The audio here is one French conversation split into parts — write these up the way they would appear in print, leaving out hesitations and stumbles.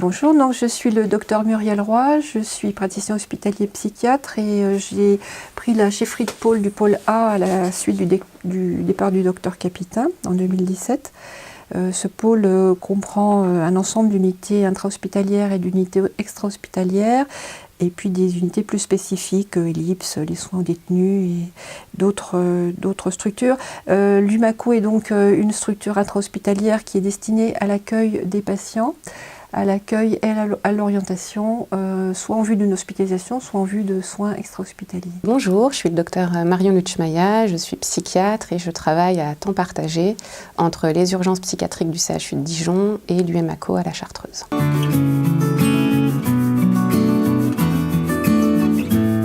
Bonjour, donc je suis le docteur Muriel Roy, je suis praticien hospitalier psychiatre et j'ai pris la chefferie de pôle du pôle A à la suite du départ du docteur Capitain en 2017. Ce pôle comprend un ensemble d'unités intra-hospitalières et d'unités extra-hospitalières et puis des unités plus spécifiques, ELIPS, les soins aux détenus et d'autres structures. L'UMACO est donc une structure intra-hospitalière qui est destinée à l'accueil des patients, à l'accueil et à l'orientation, soit en vue d'une hospitalisation, soit en vue de soins extra-hospitaliers. Bonjour, je suis le docteur Marion Lutschmaya, je suis psychiatre et je travaille à temps partagé entre les urgences psychiatriques du CHU de Dijon et l'UMACO à la Chartreuse.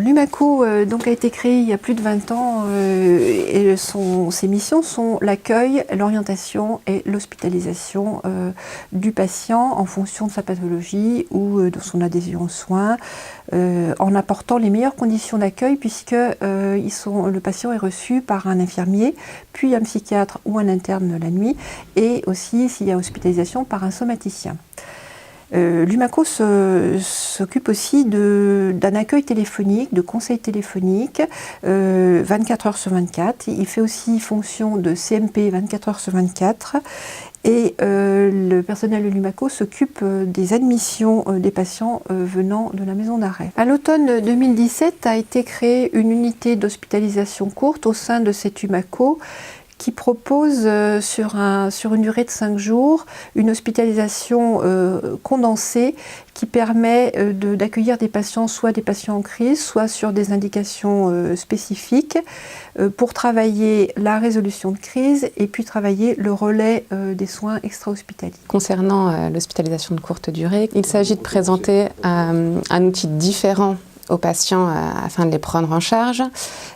L'UMACO donc a été créé il y a plus de 20 ans et ses missions sont l'accueil, l'orientation et l'hospitalisation du patient en fonction de sa pathologie ou de son adhésion aux soins, en apportant les meilleures conditions d'accueil puisque le patient est reçu par un infirmier, puis un psychiatre ou un interne la nuit et aussi, s'il y a hospitalisation, par un somaticien. L'UMACO s'occupe aussi d'un accueil téléphonique, de conseils téléphoniques 24 heures sur 24. Il fait aussi fonction de CMP 24 heures sur 24. Et le personnel de l'UMACO s'occupe des admissions des patients venant de la maison d'arrêt. À l'automne 2017 a été créée une unité d'hospitalisation courte au sein de cette UMACO qui propose sur une durée de 5 jours une hospitalisation condensée qui permet d'accueillir des patients, soit des patients en crise, soit sur des indications spécifiques pour travailler la résolution de crise et puis travailler le relais des soins extra-hospitaliers. Concernant l'hospitalisation de courte durée, il s'agit de présenter un outil différent aux patients afin de les prendre en charge.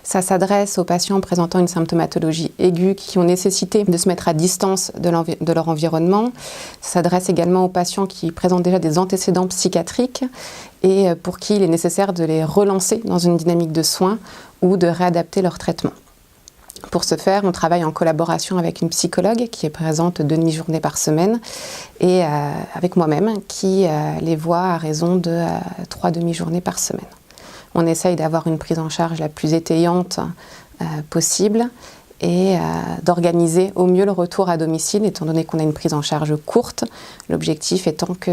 Ça s'adresse aux patients présentant une symptomatologie aiguë qui ont nécessité de se mettre à distance de leur environnement. Ça s'adresse également aux patients qui présentent déjà des antécédents psychiatriques et pour qui il est nécessaire de les relancer dans une dynamique de soins ou de réadapter leur traitement. Pour ce faire, on travaille en collaboration avec une psychologue qui est présente 2 demi-journées par semaine et avec moi-même qui les voit à raison de 3 demi-journées par semaine. On essaye d'avoir une prise en charge la plus étayante possible et d'organiser au mieux le retour à domicile, étant donné qu'on a une prise en charge courte, l'objectif étant que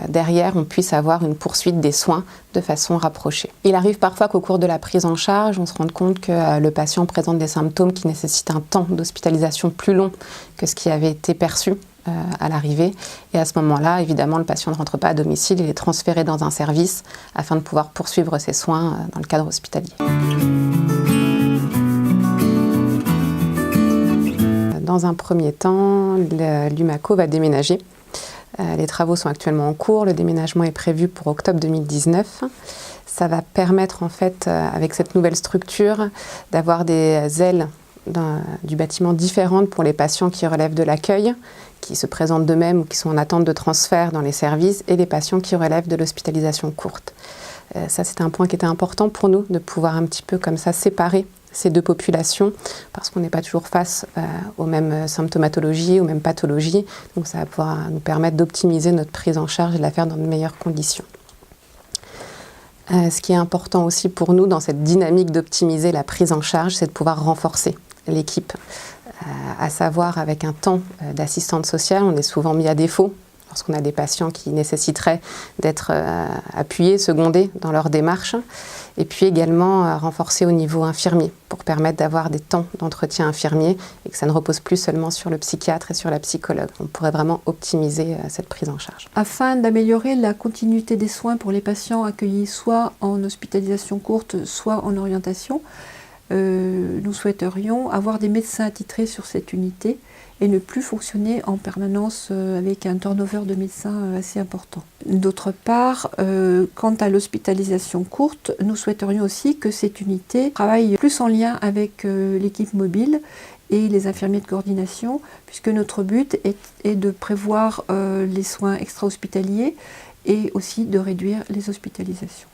derrière on puisse avoir une poursuite des soins de façon rapprochée. Il arrive parfois qu'au cours de la prise en charge, on se rende compte que le patient présente des symptômes qui nécessitent un temps d'hospitalisation plus long que ce qui avait été perçu à l'arrivée. Et à ce moment-là, évidemment, le patient ne rentre pas à domicile, il est transféré dans un service afin de pouvoir poursuivre ses soins dans le cadre hospitalier. Dans un premier temps, l'UMACO va déménager. Les travaux sont actuellement en cours, le déménagement est prévu pour octobre 2019. Ça va permettre en fait, avec cette nouvelle structure, d'avoir des ailes du bâtiment différentes pour les patients qui relèvent de l'accueil, qui se présentent d'eux-mêmes ou qui sont en attente de transfert dans les services, et les patients qui relèvent de l'hospitalisation courte. Ça, c'était un point qui était important pour nous, de pouvoir un petit peu comme ça séparer ces deux populations, parce qu'on n'est pas toujours face aux mêmes symptomatologies, aux mêmes pathologies. Donc ça va pouvoir nous permettre d'optimiser notre prise en charge et de la faire dans de meilleures conditions. Ce qui est important aussi pour nous dans cette dynamique d'optimiser la prise en charge, c'est de pouvoir renforcer l'équipe. À savoir, avec un temps d'assistante sociale, on est souvent mis à défaut lorsqu'on a des patients qui nécessiteraient d'être appuyés, secondés dans leur démarche. Et puis également renforcer au niveau infirmier pour permettre d'avoir des temps d'entretien infirmier et que ça ne repose plus seulement sur le psychiatre et sur la psychologue. On pourrait vraiment optimiser cette prise en charge. Afin d'améliorer la continuité des soins pour les patients accueillis soit en hospitalisation courte, soit en orientation, nous souhaiterions avoir des médecins attitrés sur cette unité et ne plus fonctionner en permanence avec un turnover de médecins assez important. D'autre part, quant à l'hospitalisation courte, nous souhaiterions aussi que cette unité travaille plus en lien avec l'équipe mobile et les infirmiers de coordination, puisque notre but est de prévoir les soins extra-hospitaliers et aussi de réduire les hospitalisations.